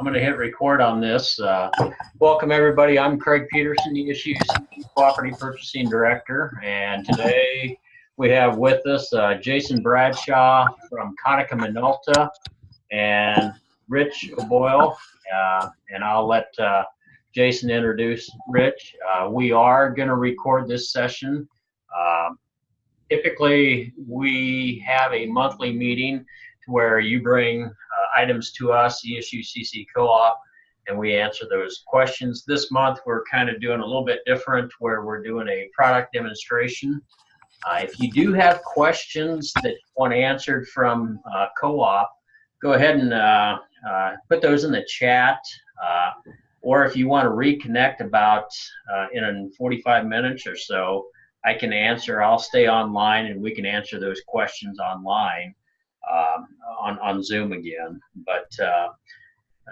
I'm going to hit record on this. Welcome, everybody. I'm Craig Peterson, the Issues Cooperative Purchasing Director, and today we have with us Jason Bradshaw from Konica Minolota and Rich O'Boyle, and I'll let Jason introduce Rich. We are going to record this session. Typically, we have a monthly meeting where you bring items to us, the Issue CC Co-op, and we answer those questions. This month, we're kind of doing a little bit different where we're doing a product demonstration. If you do have questions that you want answered from Co-op, go ahead and put those in the chat. Or if you want to reconnect about in 45 minutes or so, I can answer. I'll stay online and we can answer those questions online on Zoom again. But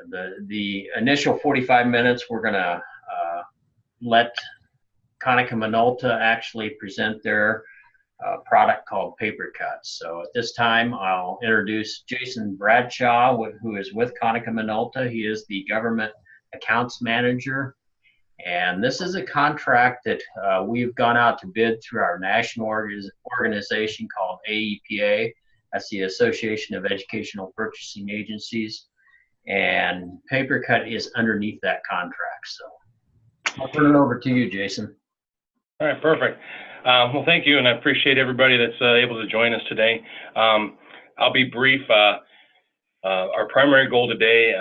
the initial 45 minutes, we're going to let Konica Minolota actually present their product called PaperCut. So at this time, I'll introduce Jason Bradshaw, who is with Konica Minolota. He is the Government Accounts Manager. And this is a contract that we've gone out to bid through our national organization called AEPA. That's the Association of Educational Purchasing Agencies. And PaperCut is underneath that contract. So I'll turn it over to you, Jason. All right, perfect. Well, thank you, and I appreciate everybody that's able to join us today. I'll be brief. Our primary goal today,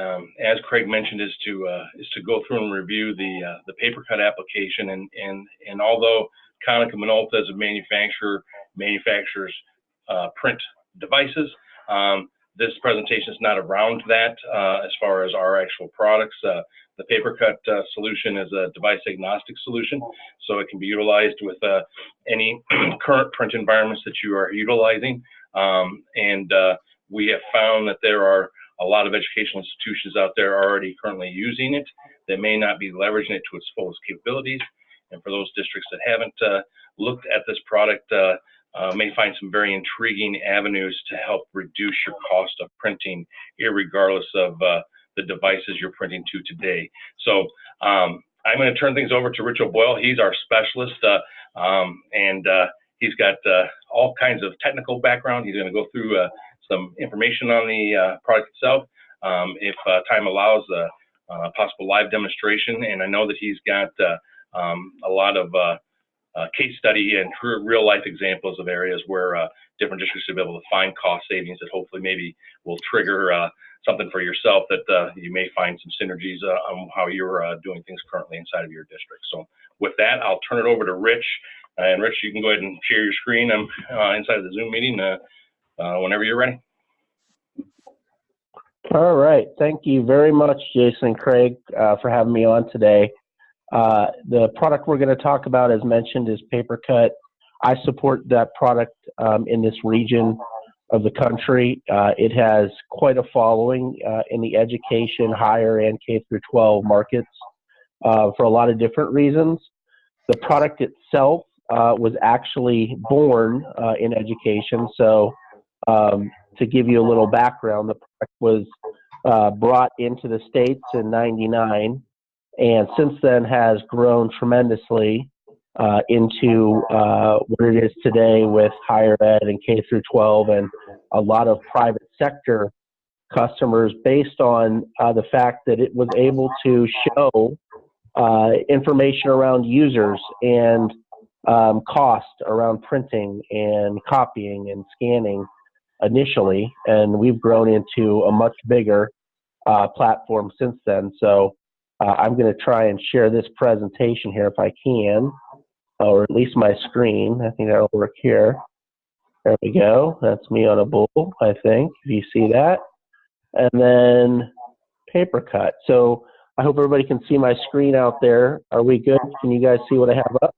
as Craig mentioned, is to go through and review the PaperCut application. And although Konica Minolota as a manufacturer manufactures print devices, this presentation is not around that as far as our actual products. The PaperCut solution is a device agnostic solution, so it can be utilized with any current print environments that you are utilizing. We have found that there are a lot of educational institutions out there already currently using it. They may not be leveraging it to its fullest capabilities. And for those districts that haven't looked at this product, may find some very intriguing avenues to help reduce your cost of printing, irregardless of the devices you're printing to today. So I'm going to turn things over to Rich O'Boyle. He's our specialist, and he's got all kinds of technical background. He's going to go through some information on the product itself. If time allows, a possible live demonstration. And I know that he's got a lot of case study and real life examples of areas where different districts will be able to find cost savings that hopefully maybe will trigger something for yourself that you may find some synergies on how you're doing things currently inside of your district. So with that, I'll turn it over to Rich. And Rich, you can go ahead and share your screen inside of the Zoom meeting whenever you're ready. All right. Thank you very much, Jason and Craig, for having me on today. The product we're going to talk about, as mentioned, is PaperCut. I support that product in this region of the country. It has quite a following in the education, higher and K through 12 markets for a lot of different reasons. The product itself was actually born in education. So to give you a little background, the product was brought into the States in '99. And since then has grown tremendously into what it is today with higher ed and K through 12 and a lot of private sector customers based on the fact that it was able to show information around users and cost around printing and copying and scanning initially. And we've grown into a much bigger platform since then. So I'm going to try and share this presentation here if I can, or at least my screen. I think that'll work here. There we go. That's me on a bull, I think, if you see that. And then PaperCut. So I hope everybody can see my screen out there. Are we good? Can you guys see what I have up?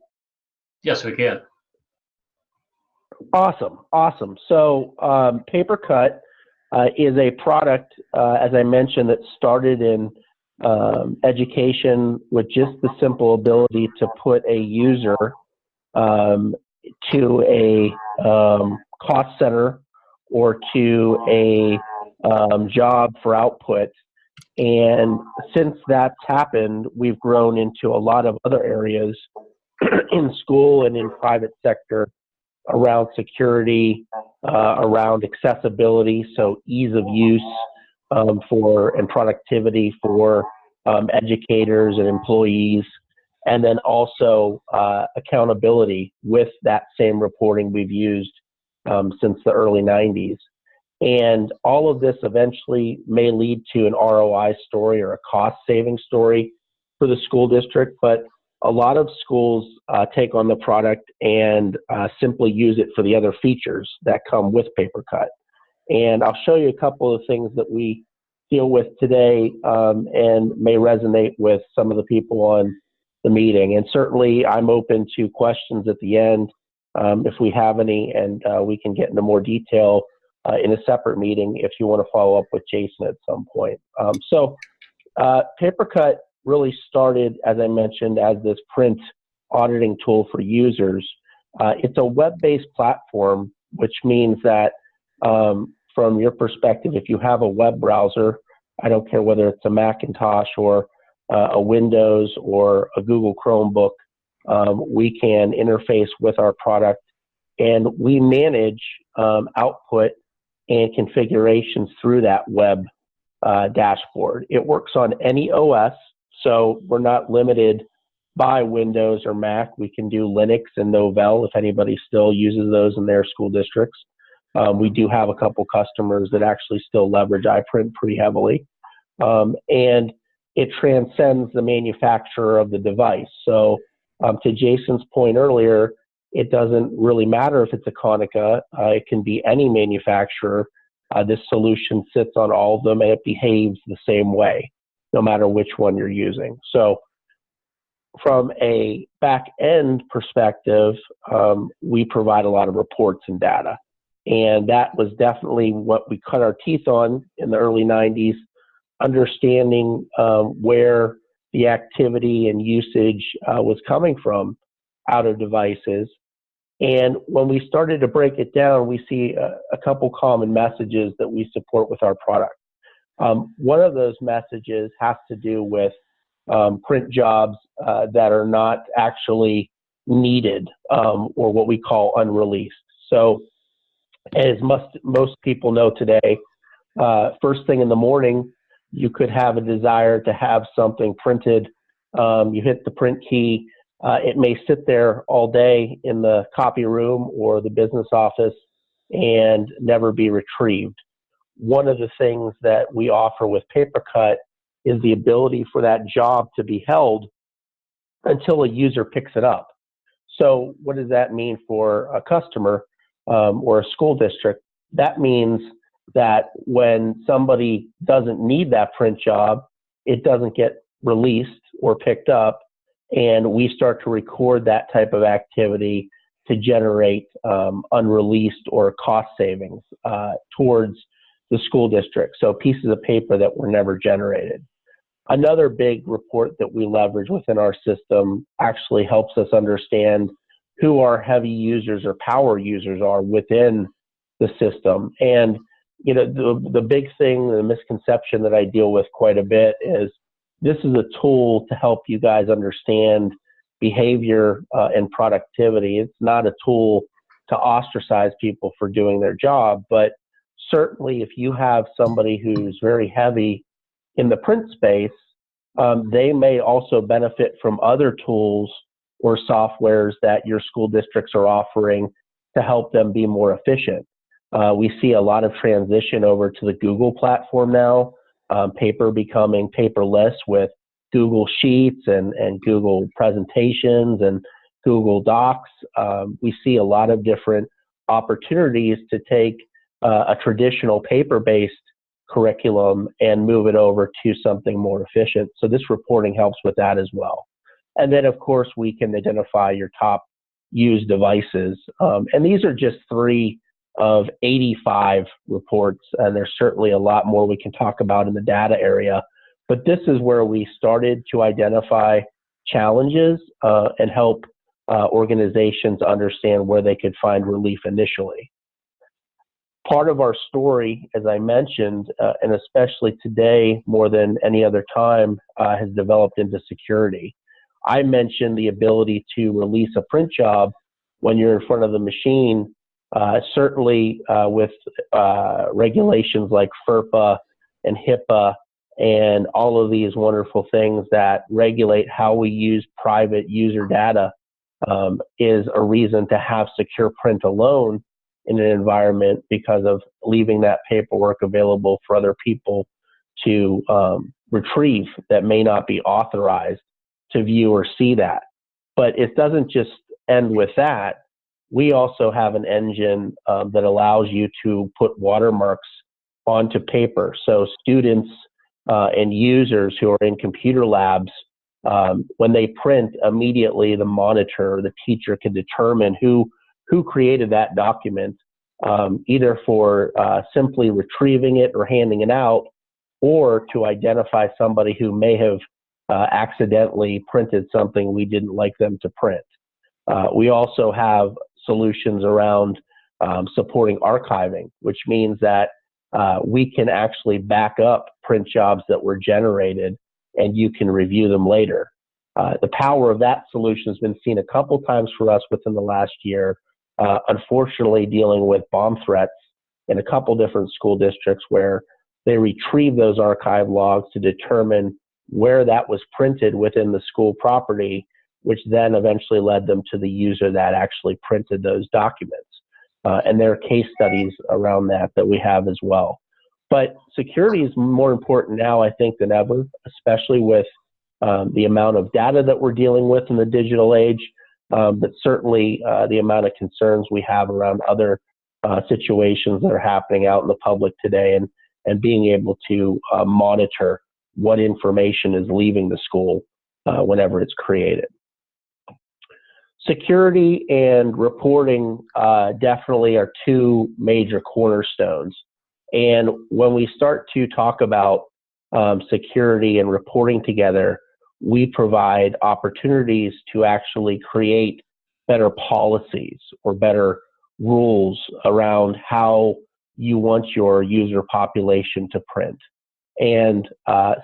Yes, we can. Awesome. Awesome. So PaperCut is a product, as I mentioned, that started in education with just the simple ability to put a user to a cost center or to a job for output And since that's happened, we've grown into a lot of other areas in school and in private sector around security, around accessibility, so ease of use and productivity for educators and employees, and then also accountability with that same reporting we've used since the early 90s. And all of this eventually may lead to an ROI story or a cost saving story for the school district, but a lot of schools take on the product and simply use it for the other features that come with PaperCut. And I'll show you a couple of things that we deal with today and may resonate with some of the people on the meeting. And certainly I'm open to questions at the end if we have any, and we can get into more detail in a separate meeting if you want to follow up with Jason at some point. PaperCut really started, as I mentioned, as this print auditing tool for users. It's a web-based platform, which means that from your perspective, if you have a web browser, I don't care whether it's a Macintosh or a Windows or a Google Chromebook, we can interface with our product, and we manage output and configurations through that web dashboard. It works on any OS, so we're not limited by Windows or Mac. We can do Linux and Novell if anybody still uses those in their school districts. We do have a couple customers that actually still leverage iPrint pretty heavily. And it transcends the manufacturer of the device. So to Jason's point earlier, it doesn't really matter if it's a Konica. It can be any manufacturer. This solution sits on all of them, and it behaves the same way, no matter which one you're using. So from a back-end perspective, we provide a lot of reports and data. And that was definitely what we cut our teeth on in the early 90s, understanding where the activity and usage was coming from out of devices. And when we started to break it down, we see a couple common messages that we support with our product. One of those messages has to do with print jobs that are not actually needed or what we call unreleased. So as most people know today, first thing in the morning, you could have a desire to have something printed. You hit the print key. It may sit there all day in the copy room or the business office and never be retrieved. One of the things that we offer with PaperCut is the ability for that job to be held until a user picks it up. So what does that mean for a customer or a school district? That means that when somebody doesn't need that print job, it doesn't get released or picked up, and we start to record that type of activity to generate unreleased or cost savings towards the school district. So pieces of paper that were never generated. Another big report that we leverage within our system actually helps us understand who our heavy users or power users are within the system. And you know, the big thing, the misconception that I deal with quite a bit is this is a tool to help you guys understand behavior and productivity. It's not a tool to ostracize people for doing their job, but certainly if you have somebody who's very heavy in the print space, they may also benefit from other tools or softwares that your school districts are offering to help them be more efficient. We see a lot of transition over to the Google platform now, paper becoming paperless with Google Sheets and Google Presentations and Google Docs. We see a lot of different opportunities to take a traditional paper-based curriculum and move it over to something more efficient. So this reporting helps with that as well. And then, of course, we can identify your top used devices. And these are just 3 of 85 reports, and there's certainly a lot more we can talk about in the data area. But this is where we started to identify challenges and help organizations understand where they could find relief initially. Part of our story, as I mentioned, and especially today more than any other time, has developed into security. I mentioned the ability to release a print job when you're in front of the machine, certainly with regulations like FERPA and HIPAA and all of these wonderful things that regulate how we use private user data, is a reason to have secure print alone in an environment, because of leaving that paperwork available for other people to retrieve that may not be authorized to view or see that. But it doesn't just end with that. We also have an engine that allows you to put watermarks onto paper. So students and users who are in computer labs, when they print, immediately the monitor or the teacher can determine who created that document, either for simply retrieving it or handing it out, or to identify somebody who may have accidentally printed something we didn't like them to print. We also have solutions around supporting archiving, which means that we can actually back up print jobs that were generated and you can review them later. The power of that solution has been seen a couple times for us within the last year. Unfortunately, dealing with bomb threats in a couple different school districts where they retrieve those archive logs to determine where that was printed within the school property, which then eventually led them to the user that actually printed those documents. And there are case studies around that we have as well. But security is more important now, I think, than ever, especially with the amount of data that we're dealing with in the digital age, but certainly the amount of concerns we have around other situations that are happening out in the public today, and being able to monitor what information is leaving the school whenever it's created. Security and reporting definitely are two major cornerstones. And when we start to talk about security and reporting together, we provide opportunities to actually create better policies or better rules around how you want your user population to print. And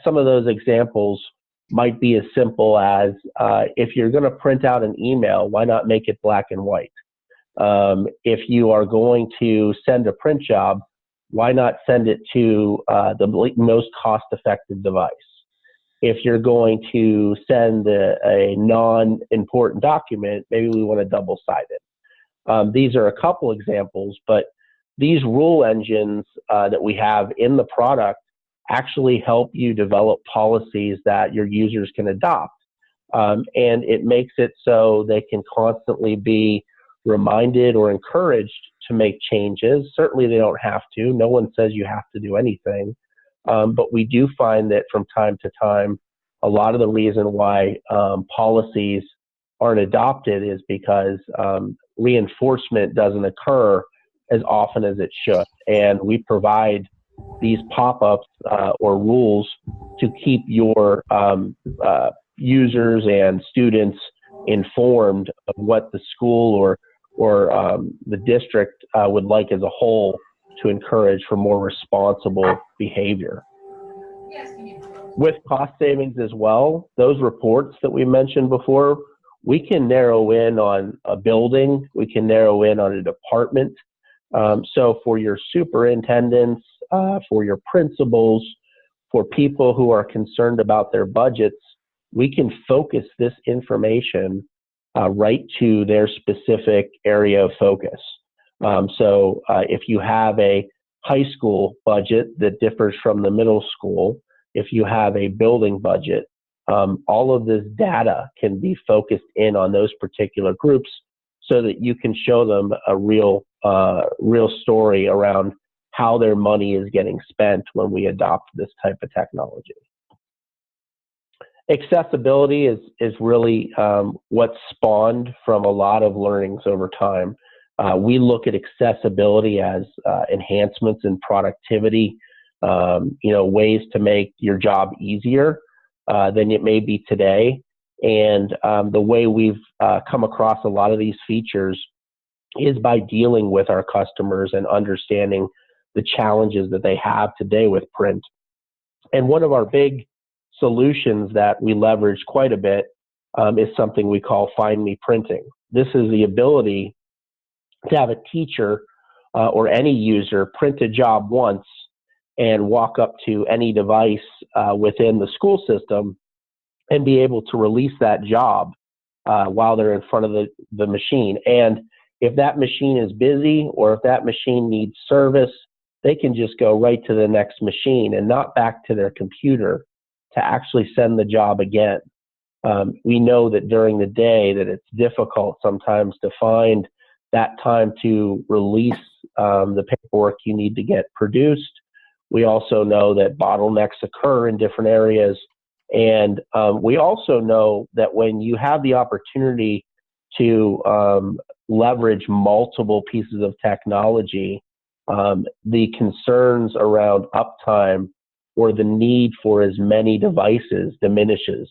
some of those examples might be as simple as if you're going to print out an email, why not make it black and white? If you are going to send a print job, why not send it to the most cost-effective device? If you're going to send a non-important document, maybe we want a double-sided. These are a couple examples, but these rule engines that we have in the product actually help you develop policies that your users can adopt. And it makes it so they can constantly be reminded or encouraged to make changes. Certainly they don't have to. No one says you have to do anything. But we do find that from time to time, a lot of the reason why policies aren't adopted is because reinforcement doesn't occur as often as it should. And we provide these pop-ups or rules to keep your users and students informed of what the school or the district would like as a whole to encourage for more responsible behavior. With cost savings as well, those reports that we mentioned before, we can narrow in on a building, we can narrow in on a department. So for your superintendents, for your principals, for people who are concerned about their budgets, we can focus this information right to their specific area of focus. So if you have a high school budget that differs from the middle school, if you have a building budget, all of this data can be focused in on those particular groups so that you can show them a real story around how their money is getting spent when we adopt this type of technology. Accessibility is really what's spawned from a lot of learnings over time. We look at accessibility as enhancements in productivity, ways to make your job easier than it may be today. And the way we've come across a lot of these features is by dealing with our customers and understanding the challenges that they have today with print. And one of our big solutions that we leverage quite a bit is something we call Find Me Printing. This is the ability to have a teacher or any user print a job once and walk up to any device within the school system and be able to release that job while they're in front of the machine. And if that machine is busy or if that machine needs service, they can just go right to the next machine and not back to their computer to actually send the job again. We know that during the day that it's difficult sometimes to find that time to release the paperwork you need to get produced. We also know that bottlenecks occur in different areas. And we also know that when you have the opportunity to leverage multiple pieces of technology, the concerns around uptime or the need for as many devices diminishes.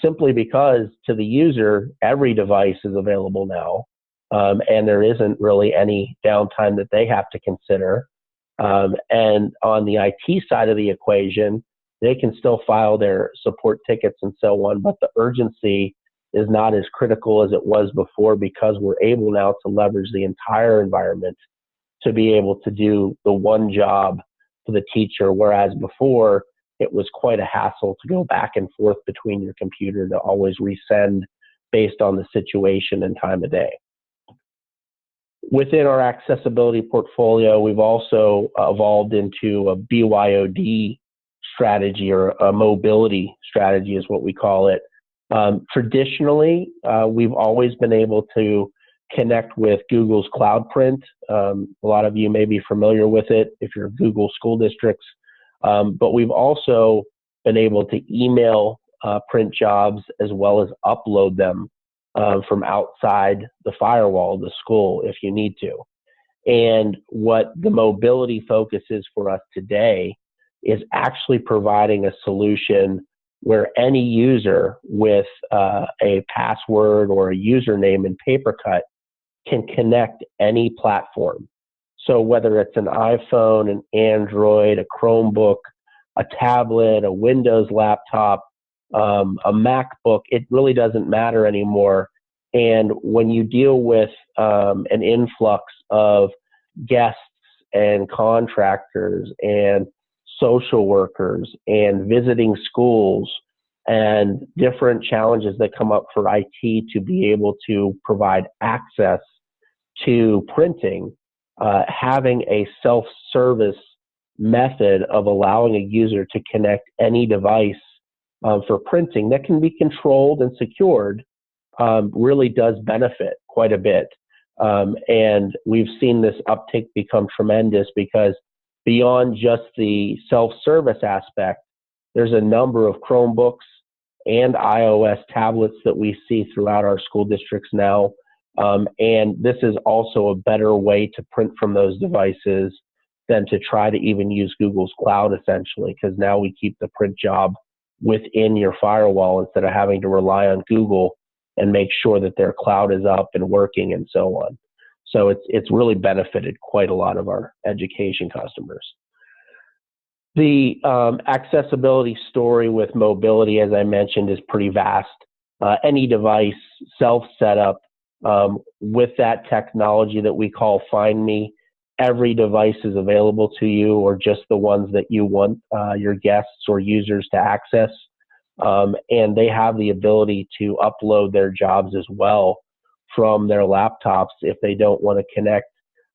Simply because to the user, every device is available now, and there isn't really any downtime that they have to consider. And on the IT side of the equation, they can still file their support tickets and so on, but the urgency is not as critical as it was before because we're able now to leverage the entire environment to be able to do the one job for the teacher, whereas before it was quite a hassle to go back and forth between your computer to always resend based on the situation and time of day. Within our accessibility portfolio, we've also evolved into a BYOD strategy, or a mobility strategy is what we call it. Traditionally, we've always been able to connect with Google's Cloud Print. A lot of you may be familiar with it if you're Google school districts, but we've also been able to email print jobs as well as upload them from outside the firewall of the school if you need to. And what the mobility focus is for us today is actually providing a solution where any user with a password or a username in PaperCut can connect any platform. So whether it's an iPhone, an Android, a Chromebook, a tablet, a Windows laptop, a MacBook, it really doesn't matter anymore. And when you deal with an influx of guests and contractors and social workers and visiting schools and different challenges that come up for IT to be able to provide access to printing, having a self-service method of allowing a user to connect any device for printing that can be controlled and secured really does benefit quite a bit. And we've seen this uptick become tremendous because beyond just the self-service aspect, there's a number of Chromebooks and iOS tablets that we see throughout our school districts now. And this is also a better way to print from those devices than to try to even use Google's Cloud, essentially, because now we keep the print job within your firewall instead of having to rely on Google and make sure that their cloud is up and working and so on. So it's really benefited quite a lot of our education customers. The accessibility story with mobility, as I mentioned, is pretty vast. Any device, self-setup, with that technology that we call Find Me, every device is available to you, or just the ones that you want your guests or users to access. And they have the ability to upload their jobs as well from their laptops if they don't want to connect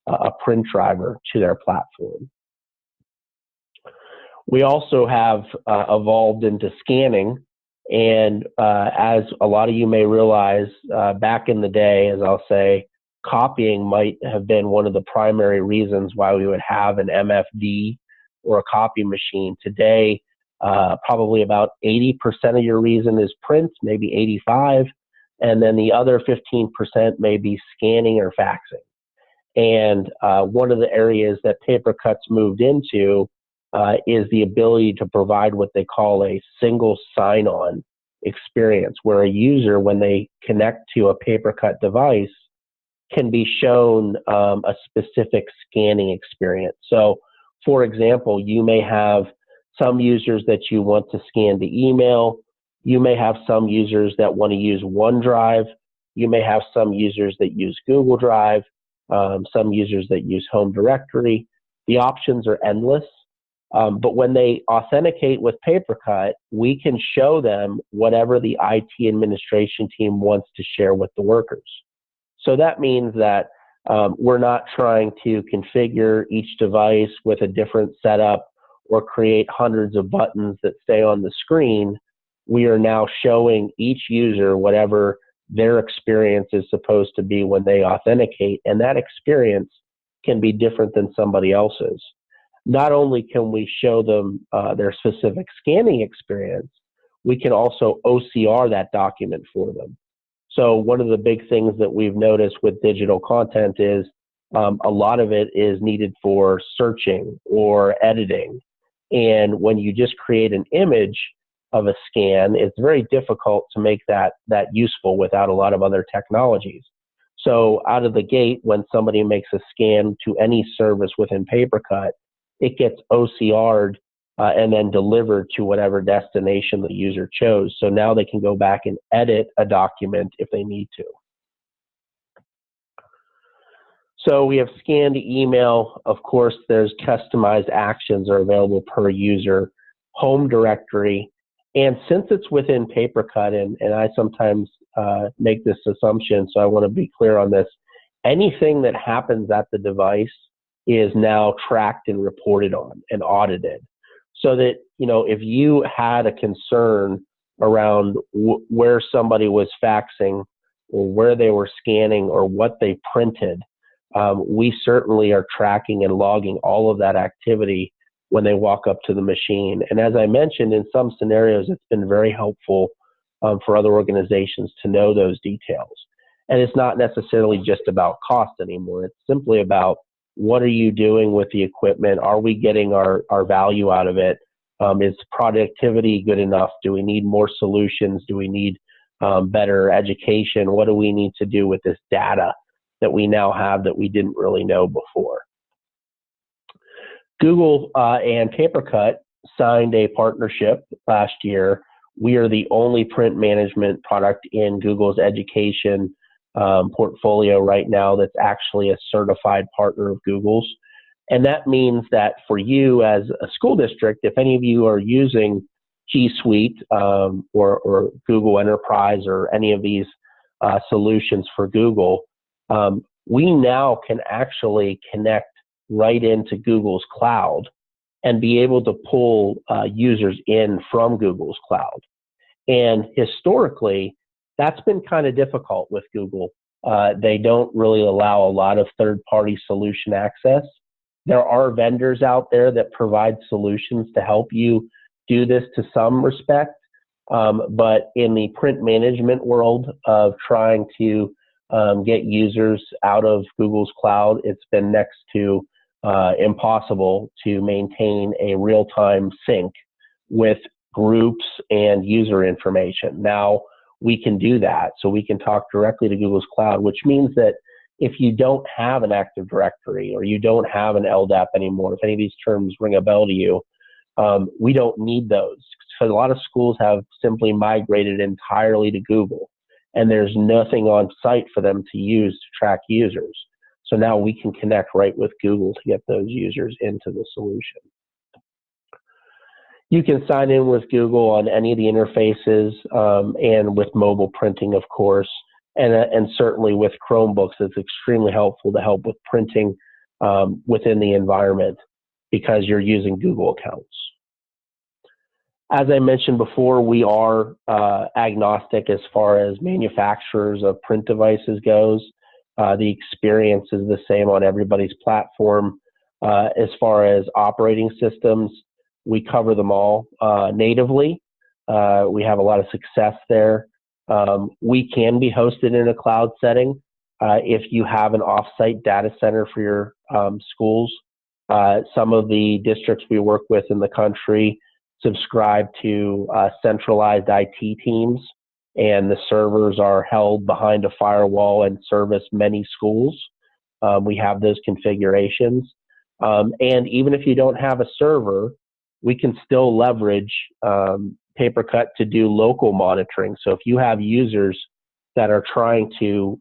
a print driver to their platform. We also have evolved into scanning, and as a lot of you may realize, back in the day, as I'll say, copying might have been one of the primary reasons why we would have an MFD or a copy machine. Today, probably about 80% of your reason is print, maybe 85%, and then the other 15% may be scanning or faxing. And one of the areas that PaperCut's moved into is the ability to provide what they call a single sign-on experience, where a user, when they connect to a PaperCut device, can be shown a specific scanning experience. So, for example, you may have some users that you want to scan the email. You may have some users that want to use OneDrive. You may have some users that use Google Drive, some users that use Home Directory. The options are endless. But when they authenticate with PaperCut, we can show them whatever the IT administration team wants to share with the workers. So that means that we're not trying to configure each device with a different setup or create hundreds of buttons that stay on the screen. We are now showing each user whatever their experience is supposed to be when they authenticate, and that experience can be different than somebody else's. Not only can we show them their specific scanning experience, we can also OCR that document for them. So one of the big things that we've noticed with digital content is a lot of it is needed for searching or editing. And when you just create an image of a scan, it's very difficult to make that useful without a lot of other technologies. So out of the gate, when somebody makes a scan to any service within PaperCut, it gets OCR'd and then delivered to whatever destination the user chose. So now they can go back and edit a document if they need to. So we have scanned email. Of course, there's customized actions are available per user, Home Directory. And since it's within PaperCut, and I sometimes make this assumption, so I want to be clear on this, anything that happens at the device is now tracked and reported on and audited. So that, you know, if you had a concern around where somebody was faxing or where they were scanning or what they printed, we certainly are tracking and logging all of that activity when they walk up to the machine. And as I mentioned, in some scenarios, it's been very helpful for other organizations to know those details. And it's not necessarily just about cost anymore. It's simply about what are you doing with the equipment? Are we getting our value out of it? Is productivity good enough? Do we need more solutions? Do we need better education? What do we need to do with this data that we now have that we didn't really know before? Google and PaperCut signed a partnership last year. We are the only print management product in Google's education portfolio right now that's actually a certified partner of Google's. And that means that for you as a school district, if any of you are using G Suite or Google Enterprise or any of these solutions for Google, we now can actually connect right into Google's cloud and be able to pull users in from Google's cloud. And historically, that's been kind of difficult with Google. They don't really allow a lot of third-party solution access. There are vendors out there that provide solutions to help you do this to some respect. But in the print management world of trying to get users out of Google's cloud, it's been next to impossible to maintain a real-time sync with groups and user information. Now we can do that. So we can talk directly to Google's cloud, which means that if you don't have an Active Directory or you don't have an LDAP anymore, if any of these terms ring a bell to you, we don't need those. So a lot of schools have simply migrated entirely to Google, and there's nothing on site for them to use to track users. So now we can connect right with Google to get those users into the solution. You can sign in with Google on any of the interfaces and with mobile printing, of course, and certainly with Chromebooks, it's extremely helpful to help with printing within the environment because you're using Google accounts. As I mentioned before, we are agnostic as far as manufacturers of print devices goes. The experience is the same on everybody's platform. As far as operating systems, we cover them all natively. We have a lot of success there. We can be hosted in a cloud setting if you have an offsite data center for your schools. Some of the districts we work with in the country subscribe to centralized IT teams and the servers are held behind a firewall and service many schools. We have those configurations. And even if you don't have a server, we can still leverage PaperCut to do local monitoring. So if you have users that are trying to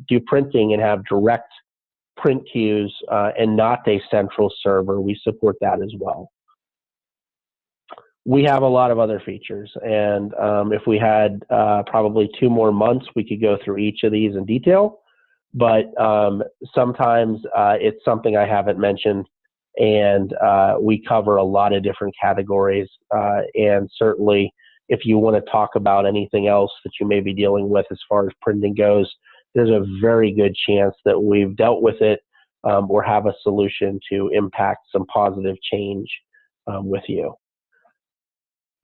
do printing and have direct print queues and not a central server, we support that as well. We have a lot of other features, and if we had probably 2 more months, we could go through each of these in detail, but sometimes it's something I haven't mentioned, and we cover a lot of different categories, and certainly if you want to talk about anything else that you may be dealing with as far as printing goes, there's a very good chance that we've dealt with it or have a solution to impact some positive change with you.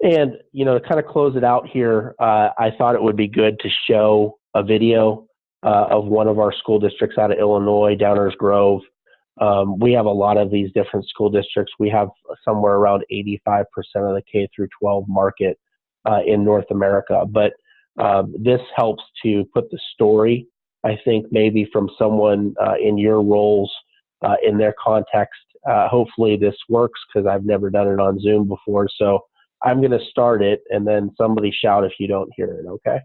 And, you know, to kind of close it out here, I thought it would be good to show a video of one of our school districts out of Illinois, Downers Grove. We have a lot of these different school districts. We have somewhere around 85% of the K through 12 market in North America. But this helps to put the story, I think, maybe from someone in your roles in their context. Hopefully this works because I've never done it on Zoom before. So I'm going to start it, and then somebody shout if you don't hear it, okay?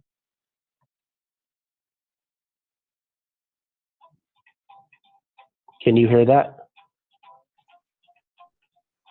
Can you hear that?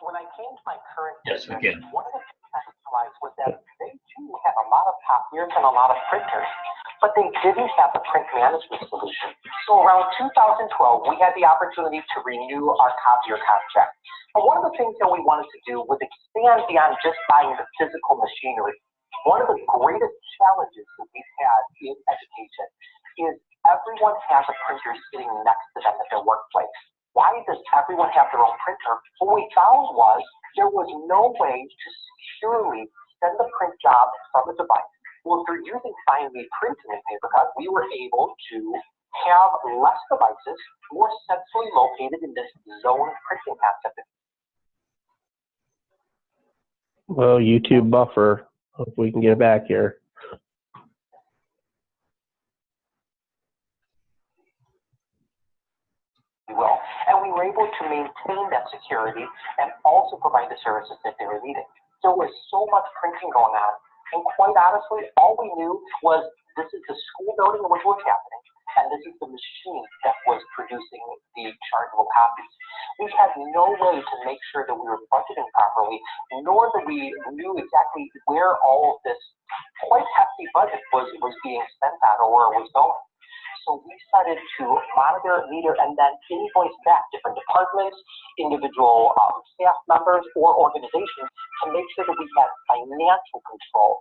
When I came to my current Yes, we business, can. one of the things I realized was that they too had a lot of copiers and a lot of printers, but they didn't have a print management solution. So around 2012, we had the opportunity to renew our copier contract. And one of the things that we wanted to do was expand beyond just buying the physical machinery. One of the greatest challenges that we've had in education is everyone has a printer sitting next to them at their workplace. Why does everyone have their own printer? What we found was there was no way to securely send the print job from a device. Well, if you're using finely printing in PaperCut, we were able to have less devices, more centrally located in this zone printing concept. Well, YouTube buffer. Hope we can get it back here. Will. And we were able to maintain that security and also provide the services that they were needing. There was so much printing going on, and quite honestly, all we knew was this is the school building in which was happening, and this is the machine that was producing the chargeable copies. We had no way to make sure that we were budgeting properly, nor that we knew exactly where all of this quite hefty budget was being spent on or where it was going. So we started to monitor, meter, and then invoice back different departments, individual staff members, or organizations to make sure that we had financial control.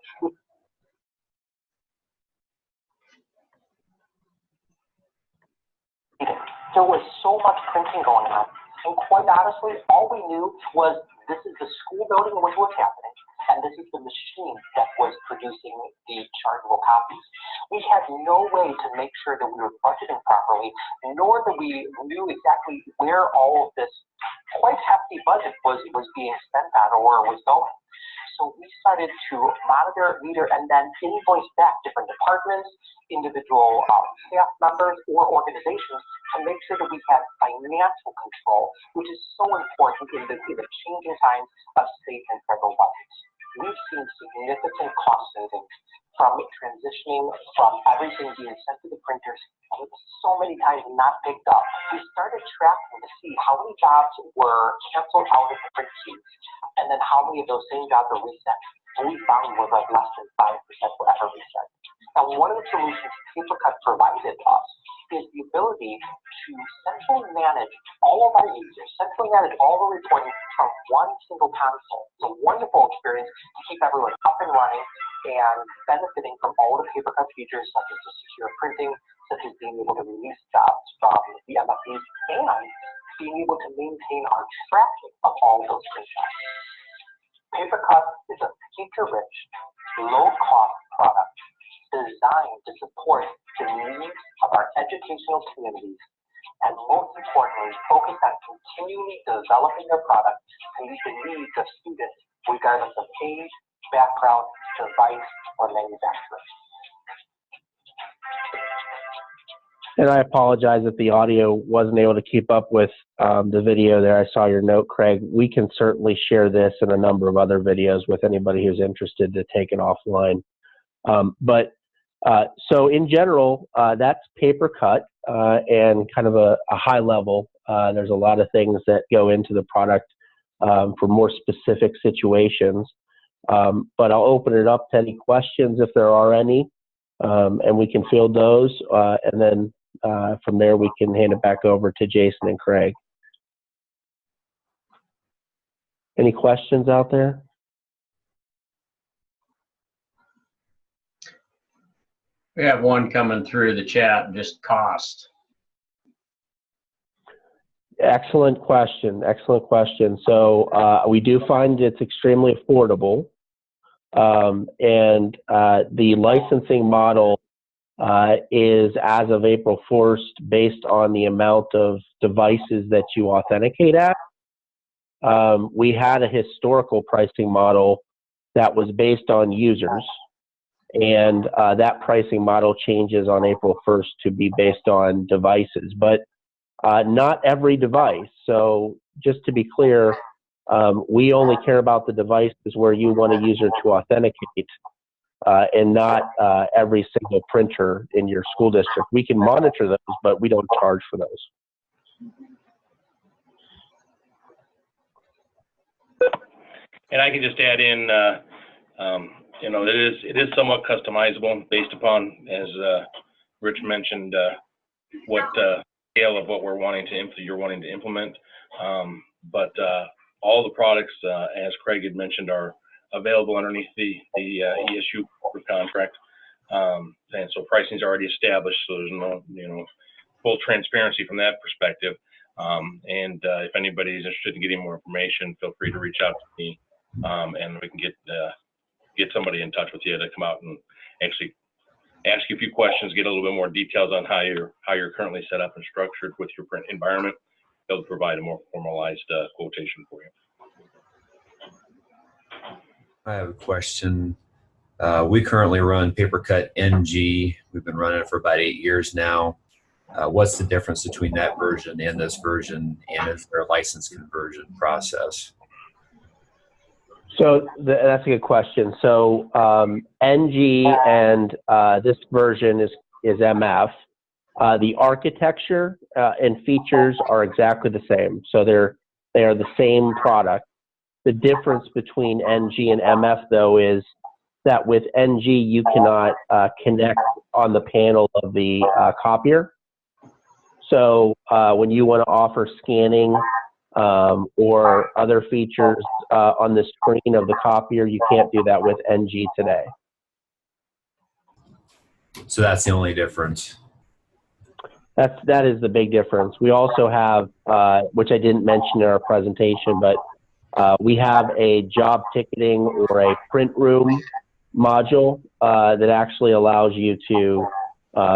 There was so much printing going on, and quite honestly, all we knew was this is the school building in which was happening, and this is the machine that was producing the chargeable copies. We had no way to make sure that we were budgeting properly, nor that we knew exactly where all of this quite hefty budget was being spent on or where it was going. So we started to monitor, meter, and then invoice back different departments, individual staff members, or organizations to make sure that we had financial control, which is so important in the changing times of state and federal budgets. We've seen significant cost savings from transitioning from everything being sent to the printers, and it was so many times not picked up. We started tracking to see how many jobs were canceled out of the print queues, and then how many of those same jobs were reset. And we found was like less than 5% were ever reset. Now, one of the solutions PaperCut provided us is the ability to centrally manage all of our users, centrally manage all the reporting from one single console. It's a wonderful experience to keep everyone up and running and benefiting from all the PaperCut features such as the secure printing, such as being able to release jobs from the MFPs, and being able to maintain our tracking of all of those print jobs. PaperCut is a feature-rich, low-cost product designed to support the needs of our educational communities, and most importantly, focus on continually developing their product to meet the needs of students regardless of age, background, device, or manufacturer. And I apologize if the audio wasn't able to keep up with the video there. I saw your note, Craig. We can certainly share this and a number of other videos with anybody who's interested to take it offline. So in general, that's PaperCut and kind of a high level. There's a lot of things that go into the product for more specific situations. But I'll open it up to any questions if there are any, and we can field those. And then from there, we can hand it back over to Jason and Craig. Any questions out there? We have one coming through the chat, just cost. Excellent question. Excellent question. So we do find it's extremely affordable. And the licensing model is, as of April 1st, based on the amount of devices that you authenticate at. We had a historical pricing model that was based on users, and that pricing model changes on April 1st to be based on devices, but not every device. So just to be clear, we only care about the devices where you want a user to authenticate, and not every single printer in your school district. We can monitor those, but we don't charge for those. And I can just add in, you know, it is somewhat customizable based upon, as Rich mentioned, what scale of what you're wanting to implement. But all the products, as Craig had mentioned, are available underneath the ESU contract, and so pricing is already established. So there's no, you know, full transparency from that perspective. And if anybody is interested in getting more information, feel free to reach out to me, and we can get somebody in touch with you to come out and actually ask you a few questions, get a little bit more details on how you're currently set up and structured with your print environment. They'll provide a more formalized quotation for you. I have a question. We currently run PaperCut NG. We've been running it for about 8 years now. What's the difference between that version and this version, and is there a license conversion process? So that's a good question. So NG and this version is MF. The architecture and features are exactly the same. So they are the same product. The difference between NG and MF, though, is that with NG, you cannot connect on the panel of the copier. So when you want to offer scanning or other features on the screen of the copier, you can't do that with NG today. So that's the only difference. That is the big difference. We also have, which I didn't mention in our presentation, but we have a job ticketing or a print room module that actually allows you to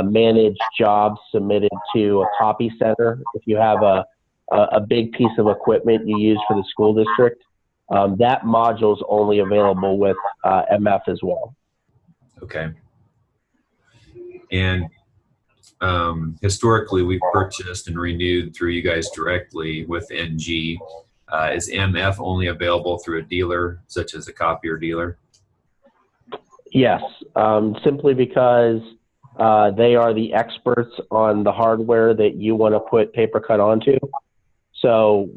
manage jobs submitted to a copy center. If you have a big piece of equipment you use for the school district, that module is only available with MF as well. Okay. And historically, we've purchased and renewed through you guys directly with NG. Is MF only available through a dealer, such as a copier dealer? Yes, simply because they are the experts on the hardware that you want to put PaperCut onto. So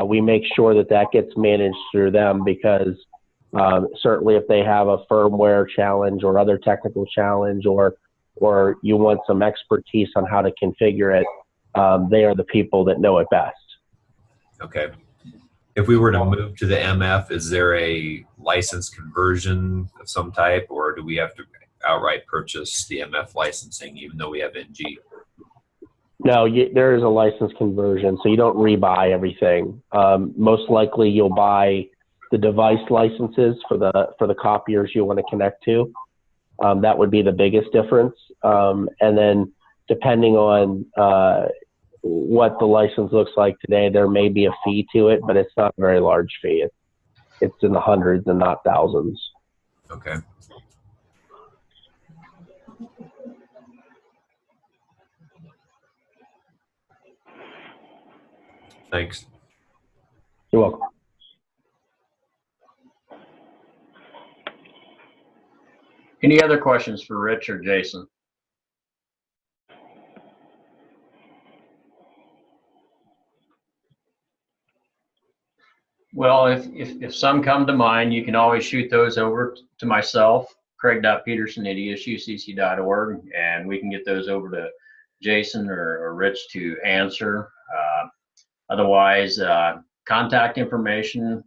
we make sure that that gets managed through them, because certainly if they have a firmware challenge or other technical challenge, or you want some expertise on how to configure it, they are the people that know it best. Okay. If we were to move to the MF, is there a license conversion of some type, or do we have to outright purchase the MF licensing even though we have NG? No, there is a license conversion, so you don't rebuy everything. Most likely you'll buy the device licenses for the copiers you want to connect to. That would be the biggest difference. And then depending on what the license looks like today, there may be a fee to it, but it's not a very large fee. It's in the hundreds and not thousands. Okay. Thanks. You're welcome. Any other questions for Rich or Jason? Well, if some come to mind, you can always shoot those over to myself, craig.peterson@esucc.org, and we can get those over to Jason or Rich to answer. Otherwise, contact information,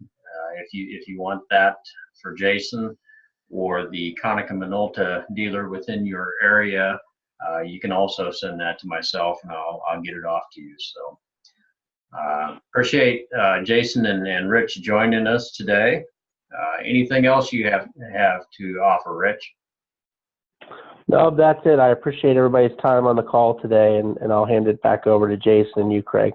if you want that for Jason or the Konica Minolota dealer within your area, you can also send that to myself, and I'll get it off to you. So appreciate Jason and Rich joining us today. Anything else you have to offer, Rich? No, that's it. I appreciate everybody's time on the call today, and I'll hand it back over to Jason and you, Craig.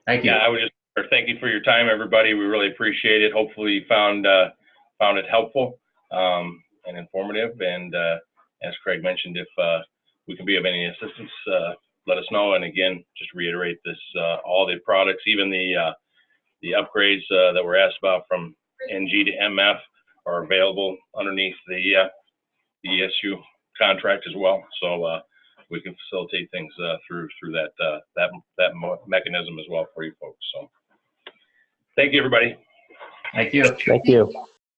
Thank you. Yeah, I would just thank you for your time, everybody. We really appreciate it. Hopefully you found it helpful and informative. And as Craig mentioned, if we can be of any assistance, let us know. And again, just reiterate this: all the products, even the upgrades that were asked about from NG to MF, are available underneath the ESU contract as well. So we can facilitate things through that mechanism as well for you folks. So thank you, everybody. Thank you. Thank you.